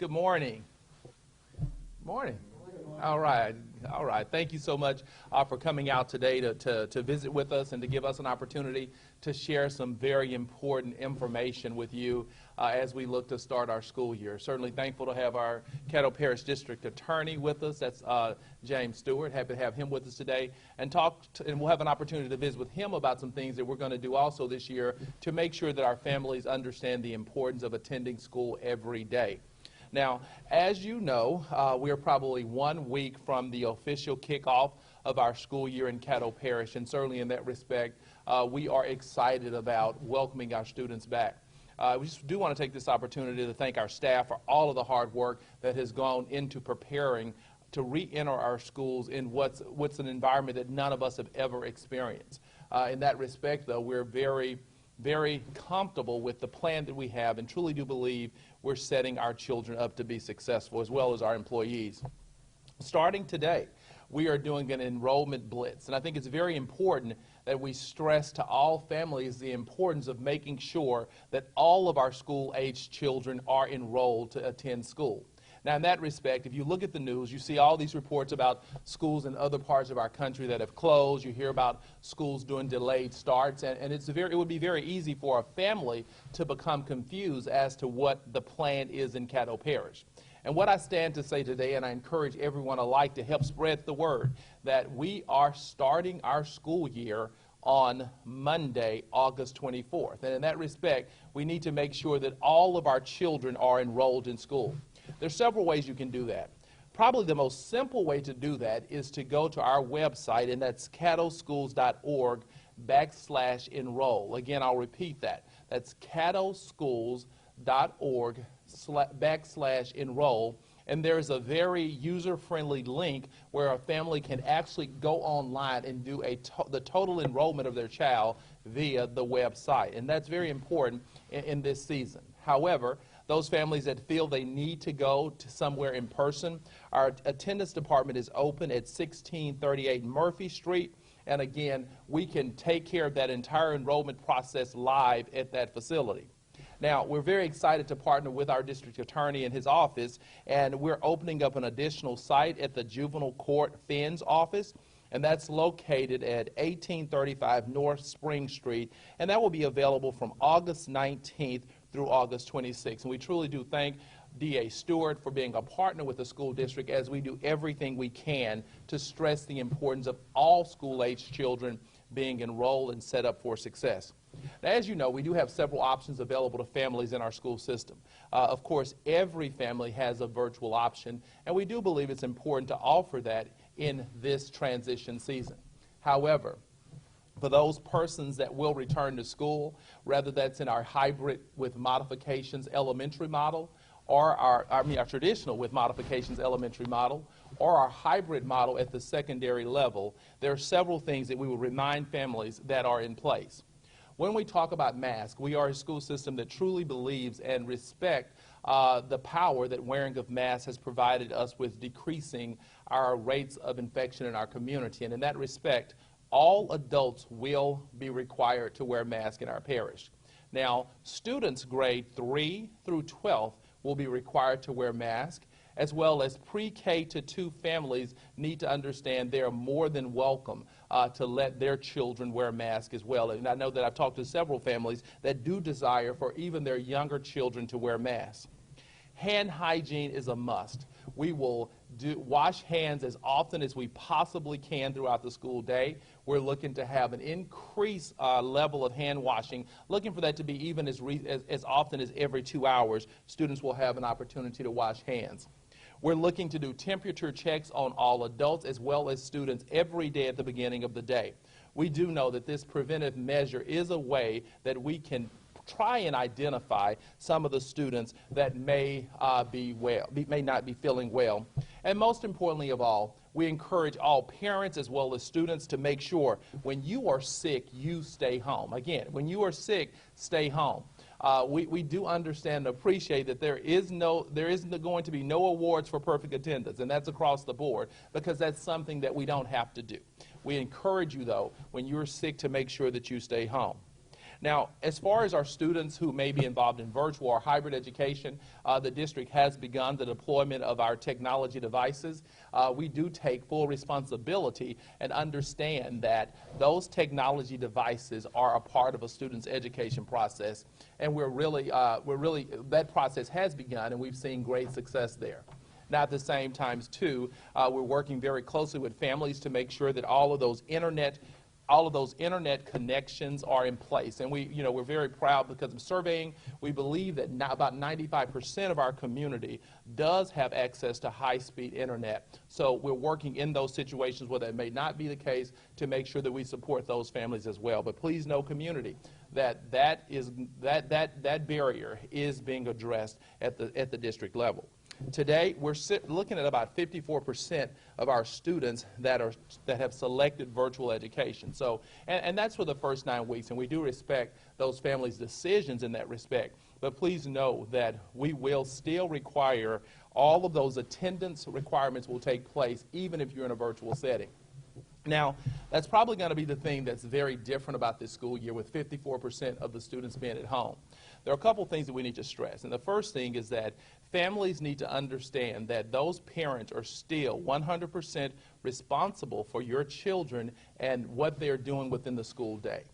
Good morning. Morning. All right. All right. Thank you so much for coming out today to visit with us and to give us an opportunity to share some very important information with you as we look to start our school year. Certainly thankful to have our Caddo Parish District Attorney with us. That's James Stewart. Happy to have him with us today and and we'll have an opportunity to visit with him about some things that we're going to do also this year to make sure that our families understand the importance of attending school every day. Now, as you know, we are probably 1 week from the official kickoff of our school year in Caddo Parish, and certainly in that respect, we are excited about welcoming our students back. We just do want to take this opportunity to thank our staff for all of the hard work that has gone into preparing to re-enter our schools in what's an environment that none of us have ever experienced. In that respect, though, we're very comfortable with the plan that we have and truly do believe we're setting our children up to be successful as well as our employees. Starting today, we are doing an enrollment blitz, and I think it's very important that we stress to all families the importance of making sure that all of our school-aged children are enrolled to attend school. Now, in that respect, if you look at the news, you see all these reports about schools in other parts of our country that have closed. You hear about schools doing delayed starts, and it would be very easy for a family to become confused as to what the plan is in Caddo Parish. And what I stand to say today, and I encourage everyone alike to help spread the word, that we are starting our school year on Monday, August 24th. And in that respect, we need to make sure that all of our children are enrolled in school. There's several ways you can do that. Probably the most simple way to do that is to go to our website, and that's caddoschools.org/enroll. Again, I'll repeat that. That's caddoschools.org/enroll. And there's a very user-friendly link where a family can actually go online and do the total enrollment of their child via the website. And that's very important in this season. However, those families that feel they need to go to somewhere in person, our attendance department is open at 1638 Murphy Street. And again, we can take care of that entire enrollment process live at that facility. Now, we're very excited to partner with our district attorney and his office, and we're opening up an additional site at the Juvenile Court Finn's office, and that's located at 1835 North Spring Street, and that will be available from August 19th through August 26th. And we truly do thank D.A. Stewart for being a partner with the school district as we do everything we can to stress the importance of all school-aged children being enrolled and set up for success. Now, as you know, we do have several options available to families in our school system. Of course, every family has a virtual option, and we do believe it's important to offer that in this transition season. However, for those persons that will return to school, whether that's in our hybrid with modifications elementary model, or our traditional with modifications elementary model, or our hybrid model at the secondary level, there are several things that we will remind families that are in place. When we talk about masks, we are a school system that truly believes and respects the power that wearing of masks has provided us with decreasing our rates of infection in our community. And in that respect, all adults will be required to wear masks in our parish. Now, students grade 3 through 12 will be required to wear masks, as well as pre-K to 2 families need to understand they are more than welcome to let their children wear masks as well. And I know that I've talked to several families that do desire for even their younger children to wear masks. Hand hygiene is a must. We will wash hands as often as we possibly can throughout the school day. We're looking to have an increased level of hand washing, looking for that to be even as often as every 2 hours. Students will have an opportunity to wash hands. We're looking to do temperature checks on all adults as well as students every day at the beginning of the day. We do know that this preventive measure is a way that we can try and identify some of the students that may not be feeling well. And most importantly of all, we encourage all parents as well as students to make sure when you are sick, you stay home. Again, when you are sick, stay home. We do understand and appreciate that there isn't going to be no awards for perfect attendance, and that's across the board, because that's something that we don't have to do. We encourage you, though, when you're sick, to make sure that you stay home. Now, as far as our students who may be involved in virtual or hybrid education, the district has begun the deployment of our technology devices. We do take full responsibility and understand that those technology devices are a part of a student's education process, and that process has begun, and we've seen great success there. Now, at the same time, too, we're working very closely with families to make sure that all of those internet connections are in place. And we're very proud because of surveying. We believe that about 95% of our community does have access to high-speed internet. So we're working in those situations where that may not be the case to make sure that we support those families as well. But please know, community, that barrier is being addressed at the district level. Today, we're looking at about 54% of our students that have selected virtual education. So, and that's for the first 9 weeks, and we do respect those families' decisions in that respect. But please know that we will still require all of those attendance requirements will take place even if you're in a virtual setting. Now, that's probably going to be the thing that's very different about this school year, with 54% of the students being at home. There are a couple things that we need to stress. And the first thing is that families need to understand that those parents are still 100% responsible for your children and what they're doing within the school day.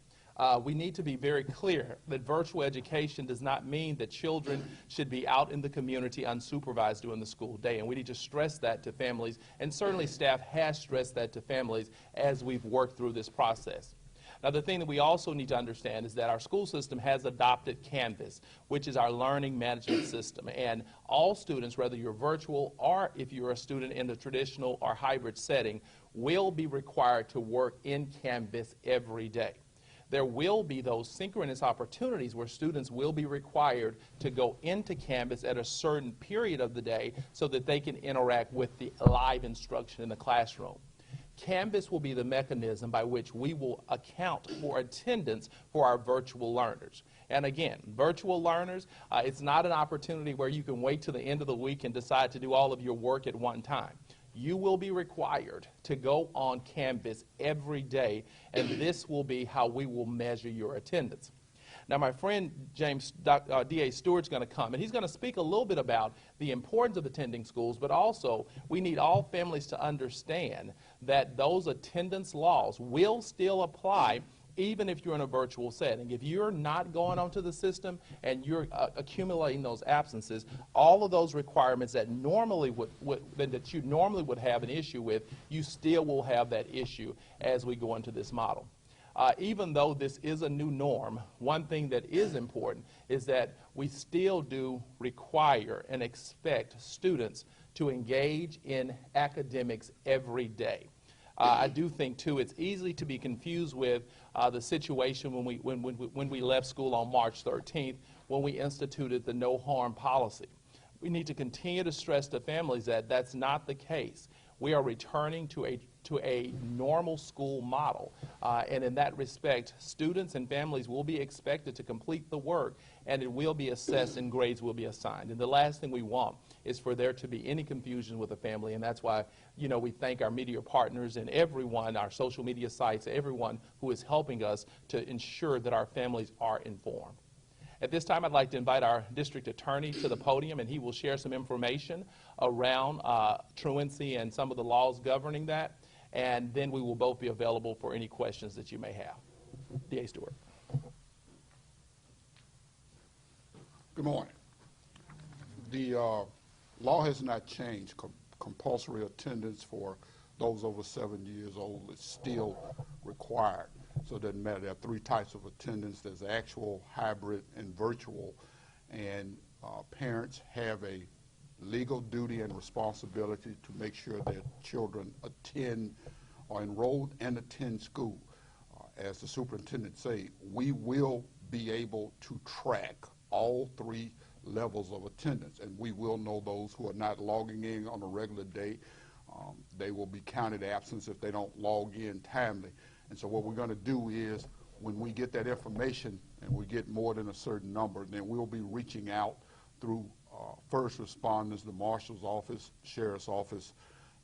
We need to be very clear that virtual education does not mean that children should be out in the community unsupervised during the school day, and we need to stress that to families, and certainly staff has stressed that to families as we've worked through this process. Now, the thing that we also need to understand is that our school system has adopted Canvas, which is our learning management system, and all students, whether you're virtual or if you're a student in the traditional or hybrid setting, will be required to work in Canvas every day. There will be those synchronous opportunities where students will be required to go into Canvas at a certain period of the day so that they can interact with the live instruction in the classroom. Canvas will be the mechanism by which we will account for attendance for our virtual learners. And again, virtual learners, it's not an opportunity where you can wait till the end of the week and decide to do all of your work at one time. You will be required to go on Canvas every day, and this will be how we will measure your attendance. Now, my friend D.A. Stewart's going to come, and he's going to speak a little bit about the importance of attending schools, but also we need all families to understand that those attendance laws will still apply even if you're in a virtual setting. If you're not going onto the system and you're accumulating those absences, all of those requirements that that you normally would have an issue with, you still will have that issue as we go into this model. Even though this is a new norm, one thing that is important is that we still do require and expect students to engage in academics every day. I do think, too, it's easy to be confused with the situation when we left school on March 13th, when we instituted the no harm policy. We need to continue to stress to families that that's not the case. We are returning to a normal school model, and in that respect, students and families will be expected to complete the work, and it will be assessed and grades will be assigned. And the last thing we want is for there to be any confusion with the family, and that's why, we thank our media partners and everyone, our social media sites, everyone who is helping us to ensure that our families are informed. At this time, I'd like to invite our district attorney to the podium, and he will share some information around truancy and some of the laws governing that, and then we will both be available for any questions that you may have. D.A. Stewart. Good morning. The law has not changed. Compulsory attendance for those over 7 years old is still required. So it doesn't matter. There are 3 types of attendance. There's actual, hybrid, and virtual. And parents have a legal duty and responsibility to make sure that children attend or enrolled and attend school. As the superintendent said, we will be able to track all 3 levels of attendance, and we will know those who are not logging in on a regular day. They will be counted absence if they don't log in timely. And so what we're going to do is, when we get that information and we get more than a certain number, then we'll be reaching out through first responders, the marshal's office, sheriff's office,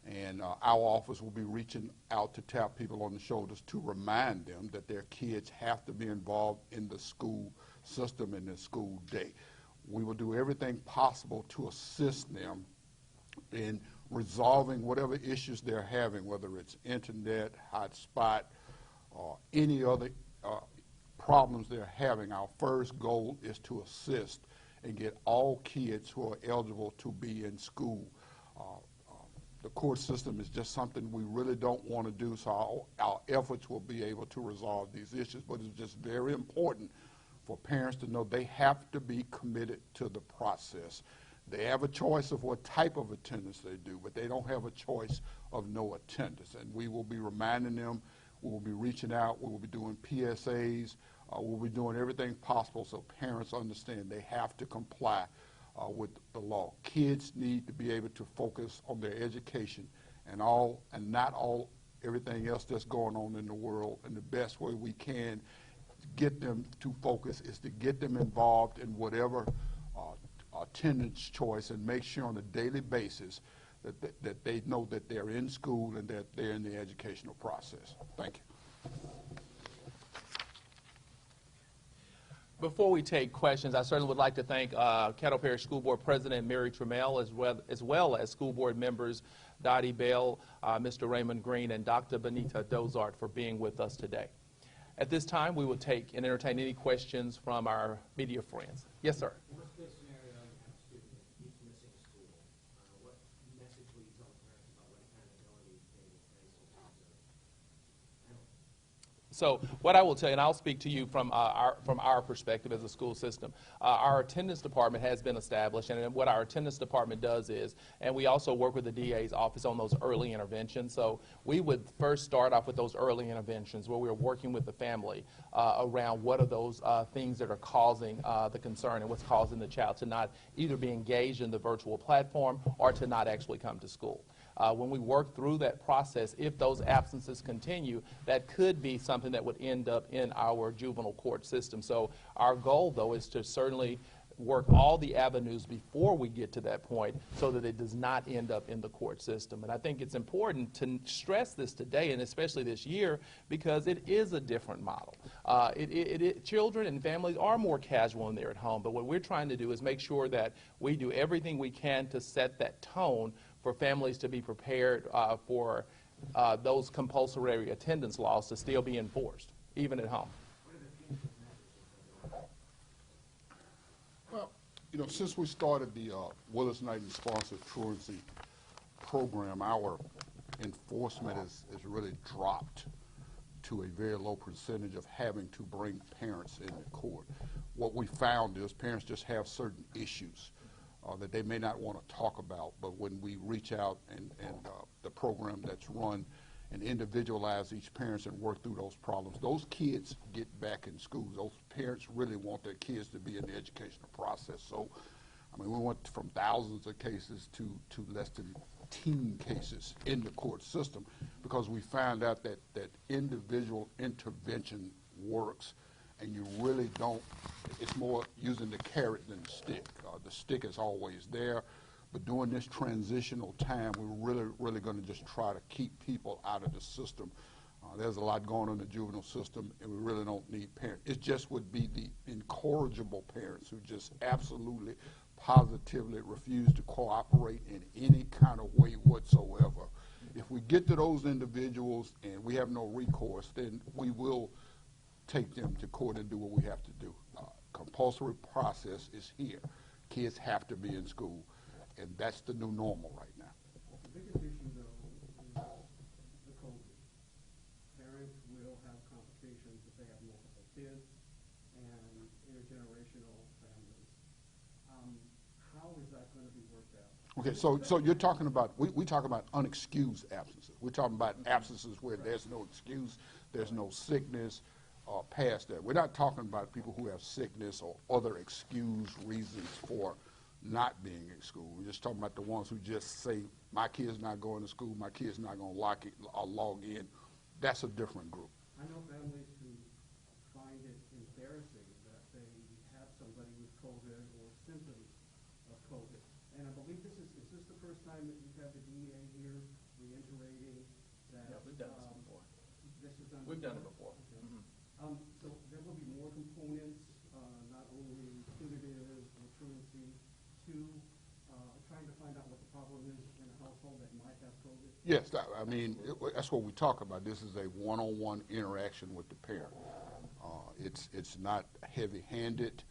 And our office will be reaching out to tap people on the shoulders to remind them that their kids have to be involved in the school system and the school day. We will do everything possible to assist them in resolving whatever issues they're having, whether it's internet, hotspot, or any other problems they're having. Our first goal is to assist and get all kids who are eligible to be in school. The court system is just something we really don't want to do, so our efforts will be able to resolve these issues, but it's just very important for parents to know they have to be committed to the process. They have a choice of what type of attendance they do, but they don't have a choice of no attendance. And we will be reminding them, we will be reaching out, we will be doing PSAs, we'll be doing everything possible so parents understand they have to comply with the law. Kids need to be able to focus on their education and not everything else that's going on in the world. And the best way we can get them to focus is to get them involved in whatever attendance choice, and make sure on a daily basis that they know that they're in school and that they're in the educational process. Thank you. Before we take questions, I certainly would like to thank Caddo Parish School Board President Mary Trammell, as well as school board members Dottie Bell, Mr. Raymond Green, and Dr. Benita Dozart for being with us today. At this time, we will take and entertain any questions from our media friends. Yes, sir. Worst case scenario, you have a student that keeps missing school. What message will you tell parents about what accountability they will face in terms of penalties? So what I will tell you, and I'll speak to you from our perspective as a school system, our attendance department has been established, and what our attendance department does is, and we also work with the DA's office on those early interventions. So we would first start off with those early interventions where we're working with the family around what are those things that are causing the concern and what's causing the child to not either be engaged in the virtual platform or to not actually come to school. When we work through that process, if those absences continue, that could be something that would end up in our juvenile court system. So our goal, though, is to certainly work all the avenues before we get to that point so that it does not end up in the court system. And I think it's important to stress this today, and especially this year, because it is a different model. Children and families are more casual when they're at home, but what we're trying to do is make sure that we do everything we can to set that tone for families to be prepared for those compulsory attendance laws to still be enforced, even at home. Well, you know, since we started the Willis Knighton sponsored truancy program, our enforcement has really dropped to a very low percentage of having to bring parents into court. What we found is parents just have certain issues that they may not want to talk about, but when we reach out and the program that's run and individualize each parent and work through those problems, those kids get back in school. Those parents really want their kids to be in the educational process. So, I mean, we went from thousands of cases to less than 10 cases in the court system because we found out that individual intervention works, and you really don't, it's more using the carrot than the stick. The stick is always there, but during this transitional time, we're really going to just try to keep people out of the system. There's a lot going on in the juvenile system, and we really don't need parents. It just would be the incorrigible parents who just absolutely, positively refuse to cooperate in any kind of way whatsoever. If we get to those individuals and we have no recourse, then we will take them to court and do what we have to do. Compulsory process is here. Kids have to be in school, and that's the new normal right now. The biggest issue, though, is the COVID. Parents will have complications if they have multiple kids and intergenerational families. How is that going to be worked out? Okay, so you're talking about, we talk about unexcused absences. We're talking about absences where there's no excuse, there's no sickness, past that. We're not talking about people who have sickness or other excused reasons for not being in school. We're just talking about the ones who just say, my kid's not going to school, my kid's not going to log in. That's a different group. I know families who find it embarrassing that they have somebody with COVID or symptoms of COVID. And I believe is this the first time that you've had the DEA here reiterating that. Yeah, we've done this before. This is done We've done it before? before. Okay. Mhm. So there will be more components, not only punitive or truancy, to trying to find out what the problem is in a household that might have COVID? Yes, I mean, that's what we talk about. This is a one-on-one interaction with the parent. It's not heavy-handed.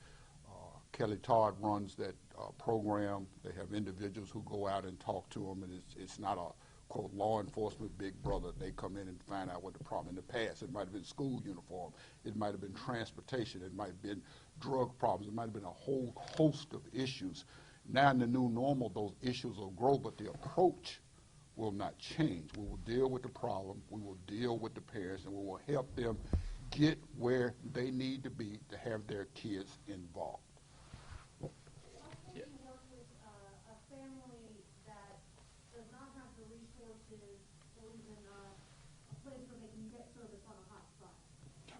Kelly Todd runs that program. They have individuals who go out and talk to them, and it's not a, quote, law enforcement big brother. They come in and find out what the problem. In the past, it might have been school uniform. It might have been transportation. It might have been drug problems. It might have been a whole host of issues. Now in the new normal, those issues will grow, but the approach will not change. We will deal with the problem, we will deal with the parents, and we will help them get where they need to be to have their kids involved. How can you work with a family that does not have the resources or even a place where they can get service on a hot spot?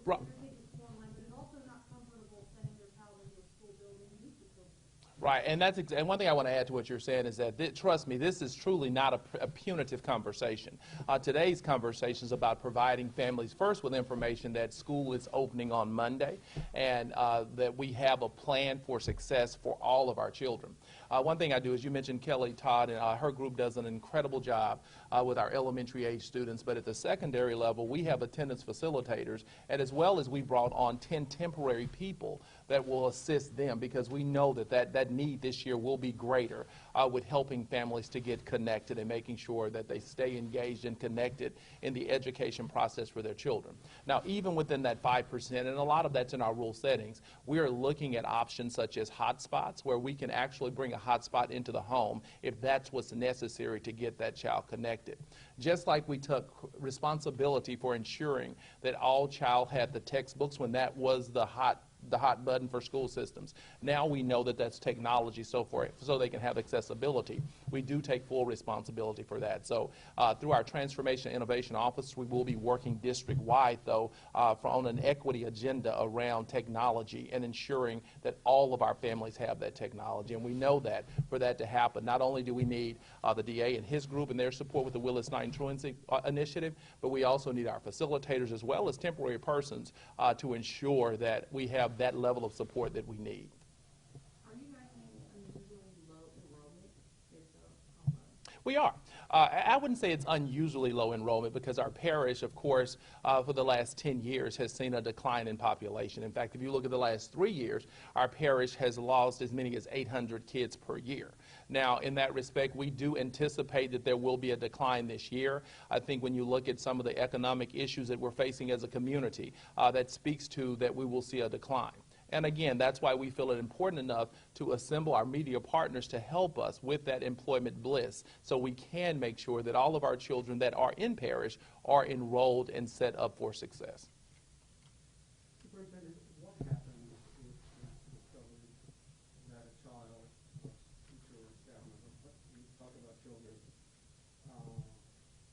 Right. Their kid is online, but is also not comfortable sending their child into a school building and use the facility. Right, and and one thing I want to add to what you're saying is that, trust me, this is truly not a punitive conversation. Today's conversation is about providing families first with information that school is opening on Monday, and that we have a plan for success for all of our children. One thing I do is, you mentioned Kelly Todd, and her group does an incredible job with our elementary age students, but at the secondary level, we have attendance facilitators, and as well as we brought on 10 temporary people that will assist them, because we know that need this year will be greater with helping families to get connected and making sure that they stay engaged and connected in the education process for their children. Now, even within that 5%, and a lot of that's in our rural settings, we are looking at options such as hotspots, where we can actually bring a hotspot into the home if that's what's necessary to get that child connected. Just like we took responsibility for ensuring that all child had the textbooks when that was the hot button for school systems. Now we know that that's technology so they can have accessibility. We do take full responsibility for that. So through our Transformation Innovation Office, we will be working district-wide, though, on an equity agenda around technology and ensuring that all of our families have that technology. And we know that for that to happen, not only do we need the DA and his group and their support with the Willis 9 Truancy Initiative, but we also need our facilitators as well as temporary persons to ensure that we have that level of support that we need. Are you guys seeing unusually low enrollment based on We are. I wouldn't say it's unusually low enrollment, because our parish, of course, for the last 10 years has seen a decline in population. In fact, if you look at the last 3 years, our parish has lost as many as 800 kids per year. Now, in that respect, we do anticipate that there will be a decline this year. I think when you look at some of the economic issues that we're facing as a community, that speaks to that we will see a decline. And again, that's why we feel it important enough to assemble our media partners to help us with that employment bliss, so we can make sure that all of our children that are in parish are enrolled and set up for success. Superintendent, what happens if it's discovered that a child, teacher, or staff member, but we talk about children,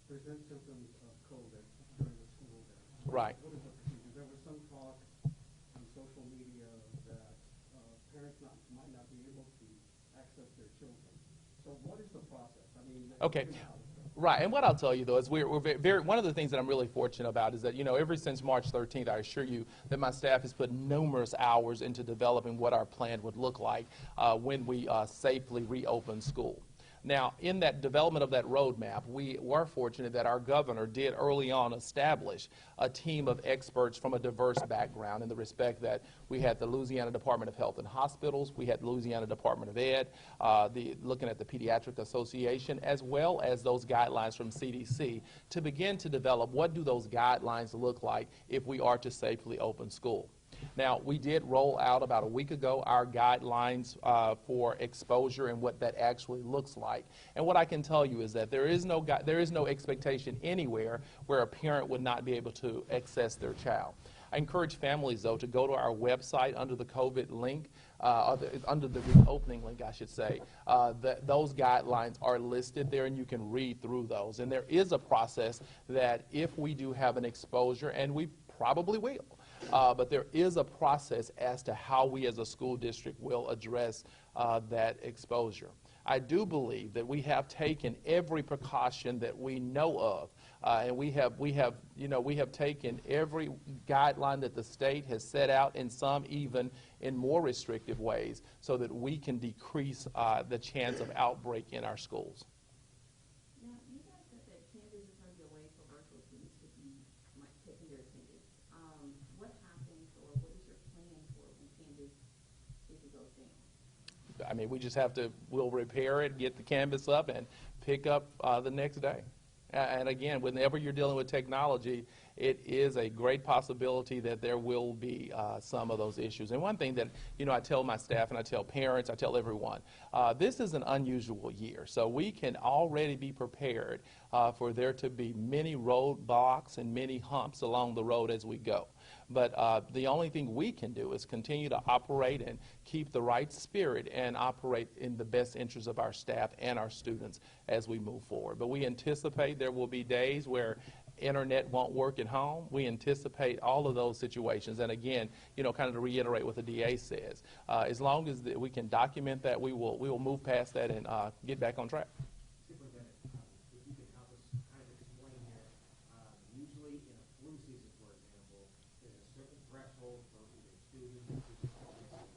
present symptoms of COVID during the school day? Right. What is the procedure? There was some talk on social media that parents might not be able to access their children. So what is the process? I mean, Okay. Right, and what I'll tell you, though, is we're very, one of the things that I'm really fortunate about is that, ever since March 13th, I assure you that my staff has put numerous hours into developing what our plan would look like when we safely reopen school. Now, in that development of that roadmap, we were fortunate that our governor did early on establish a team of experts from a diverse background, in the respect that we had the Louisiana Department of Health and Hospitals, we had Louisiana Department of Ed, looking at the Pediatric Association, as well as those guidelines from CDC, to begin to develop what do those guidelines look like if we are to safely open school. Now, we did roll out about a week ago our guidelines for exposure and what that actually looks like. And what I can tell you is that there is no expectation anywhere where a parent would not be able to access their child. I encourage families, though, to go to our website under the COVID link, under the reopening link, I should say. Those guidelines are listed there, and you can read through those. And there is a process that if we do have an exposure, and we probably will, but there is a process as to how we as a school district will address that exposure. I do believe that we have taken every precaution that we know of, and we have taken every guideline that the state has set out, and some even in more restrictive ways, so that we can decrease the chance of outbreak in our schools. Now, you guys said that Canvas is going to be a way for virtual students to be taking their attendance. What happens, or what is your plan for when Canvas, if it goes down? I mean, we just have to, we'll repair it, get the canvas up, and pick up the next day. And again, whenever you're dealing with technology, it is a great possibility that there will be some of those issues. And one thing that, I tell my staff and I tell parents, I tell everyone, this is an unusual year. So we can already be prepared for there to be many roadblocks and many humps along the road as we go. But the only thing we can do is continue to operate and keep the right spirit and operate in the best interest of our staff and our students as we move forward. But we anticipate there will be days where internet won't work at home. We anticipate all of those situations. And again, kind of to reiterate what the DA says, as long as we can document that, we will move past that and get back on track. Superintendent, if you could help us kind of explain here, usually in a flu season, for example, there's a certain threshold for either students or teachers performing at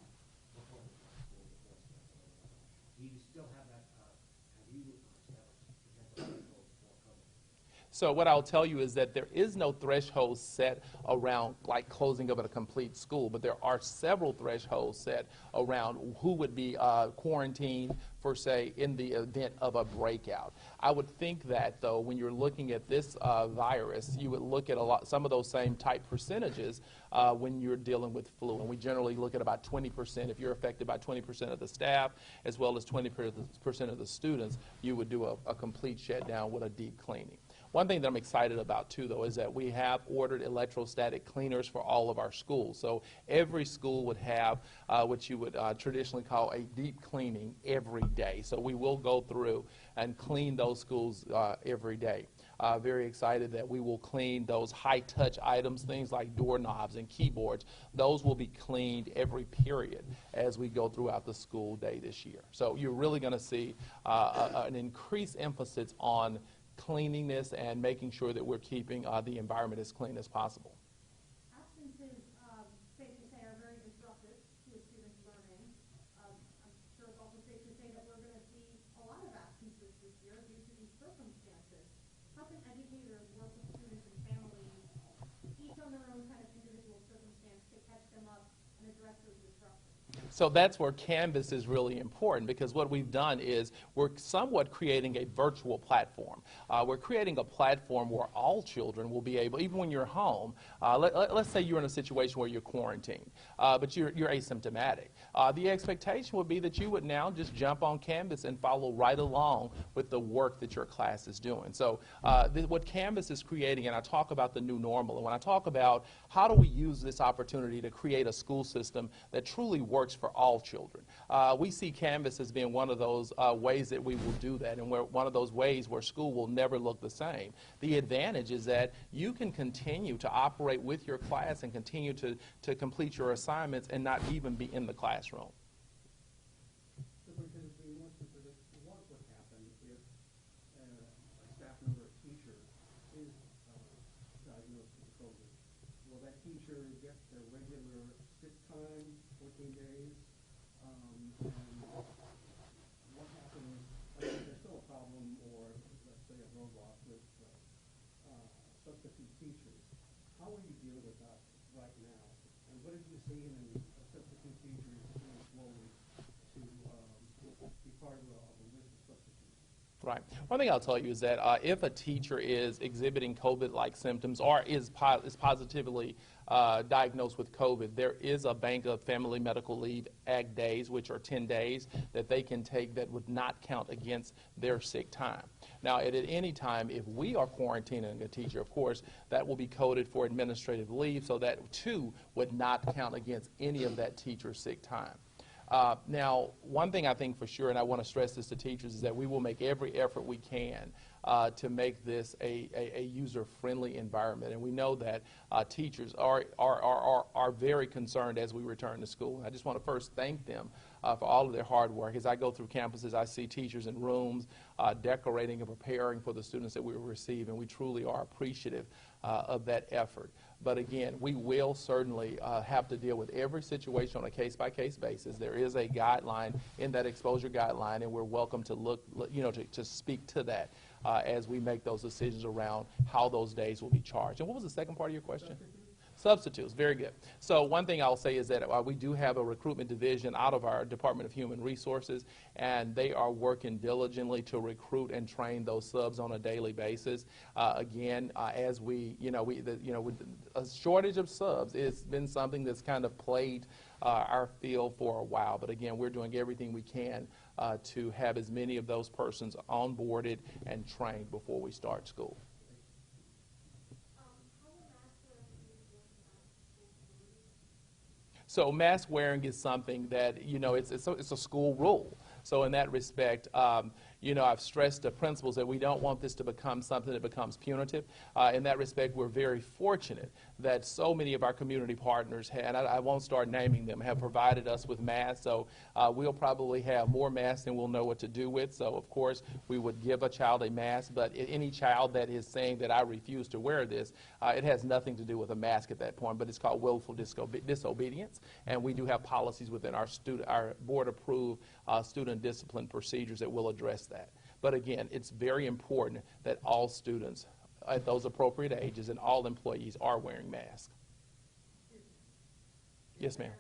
school before semester. Do you still have that, have you established potential thresholds for COVID? So what I'll tell you is that there is no threshold set around like closing of a complete school, but there are several thresholds set around who would be quarantined for, say, in the event of a breakout. I would think that, though, when you're looking at this virus, you would look at some of those same type percentages when you're dealing with flu. And we generally look at about 20%. If you're affected by 20% of the staff, as well as 20% of the students, you would do a complete shutdown with a deep cleaning. One thing that I'm excited about, too, though, is that we have ordered electrostatic cleaners for all of our schools. So every school would have what you would traditionally call a deep cleaning every day. So we will go through and clean those schools every day. Very excited that we will clean those high-touch items, things like doorknobs and keyboards. Those will be cleaned every period as we go throughout the school day this year. So you're really going to see an increased emphasis on cleanliness and making sure that we're keeping the environment as clean as possible. Absences, safe to say, are very disruptive to a student's learning. I'm sure it's also safe to say that we're going to see a lot of absences this year due to these circumstances. How can educators work with students and families, each on their own kind of individual circumstance, to catch them up and address those disruptions? So that's where Canvas is really important, because what we've done is we're somewhat creating a virtual platform. We're creating a platform where all children will be able, even when you're home, let's say you're in a situation where you're quarantined, but you're asymptomatic. The expectation would be that you would now just jump on Canvas and follow right along with the work that your class is doing. So what Canvas is creating, and I talk about the new normal, and when I talk about how do we use this opportunity to create a school system that truly works for all children, we see Canvas as being one of those ways that we will do that, and one of those ways where school will never look the same. The advantage is that you can continue to operate with your class and continue to complete your assignments and not even be in the classroom. Superintendent, to be more specific, what would happen if a staff member, a teacher, is diagnosed with COVID? Will that teacher get their regular sick time, 14 days? And what happens, I mean, there's still a problem, or let's say a roadblock with substitute teachers. How are you dealing with that right now? And what have you seen in substitute teachers being slowly to be part of a list of substitutes? Right. One thing I'll tell you is that if a teacher is exhibiting COVID-like symptoms or is positively diagnosed with COVID, there is a bank of family medical leave AG days, which are 10 days, that they can take that would not count against their sick time. Now, at any time, if we are quarantining a teacher, of course, that will be coded for administrative leave, so that too would not count against any of that teacher's sick time. Now, one thing I think for sure, and I want to stress this to teachers, is that we will make every effort we can to make this a user-friendly environment. And we know that teachers are very concerned as we return to school. I just want to first thank them for all of their hard work. As I go through campuses, I see teachers in rooms decorating and preparing for the students that we will receive, and we truly are appreciative of that effort. But again, we will certainly have to deal with every situation on a case-by-case basis. There is a guideline in that exposure guideline, and we're welcome to look, to speak to that as we make those decisions around how those days will be charged. And what was the second part of your question? Substitutes, very good. So one thing I'll say is that we do have a recruitment division out of our Department of Human Resources, and they are working diligently to recruit and train those subs on a daily basis. Again, as with a shortage of subs, it's been something that's kind of plagued our field for a while. But again, we're doing everything we can to have as many of those persons onboarded and trained before we start school. So mask wearing is something that, it's a school rule. So in that respect, I've stressed to principals that we don't want this to become something that becomes punitive. In that respect, we're very fortunate that so many of our community partners, and I won't start naming them, have provided us with masks. So we'll probably have more masks than we'll know what to do with. So, of course, we would give a child a mask, but any child that is saying that I refuse to wear this, it has nothing to do with a mask at that point, but it's called willful disobedience. And we do have policies within our board-approved student discipline procedures that will address that. But again, it's very important that all students at those appropriate ages and all employees are wearing masks. Yes, ma'am.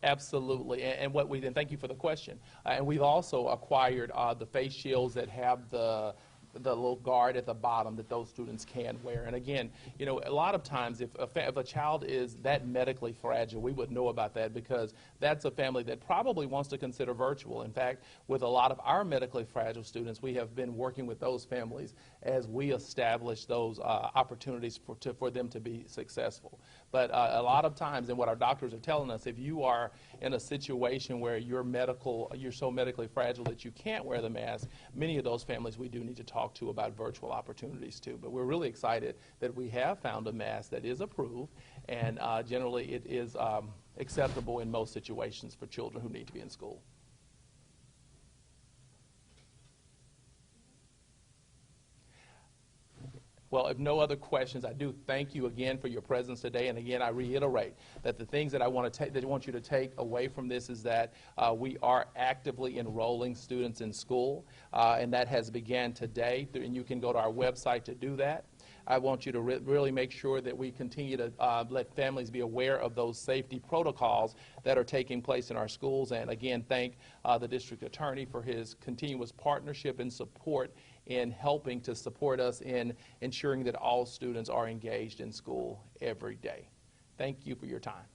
Absolutely, and thank you for the question. And we've also acquired the face shields that have the little guard at the bottom that those students can wear. And again, a lot of times if a child is that medically fragile, we would know about that because that's a family that probably wants to consider virtual. In fact, with a lot of our medically fragile students, we have been working with those families as we establish those opportunities for them to be successful. But a lot of times, and what our doctors are telling us, if you are in a situation where you're so medically fragile that you can't wear the mask, many of those families we do need to talk to about virtual opportunities too. But we're really excited that we have found a mask that is approved, and generally it is acceptable in most situations for children who need to be in school. Well, if no other questions, I do thank you again for your presence today. And again, I reiterate that the things that I want you to take away from this is that we are actively enrolling students in school, and that has began today. And you can go to our website to do that. I want you to really make sure that we continue to let families be aware of those safety protocols that are taking place in our schools. And again, thank the district attorney for his continuous partnership and support in helping to support us in ensuring that all students are engaged in school every day. Thank you for your time.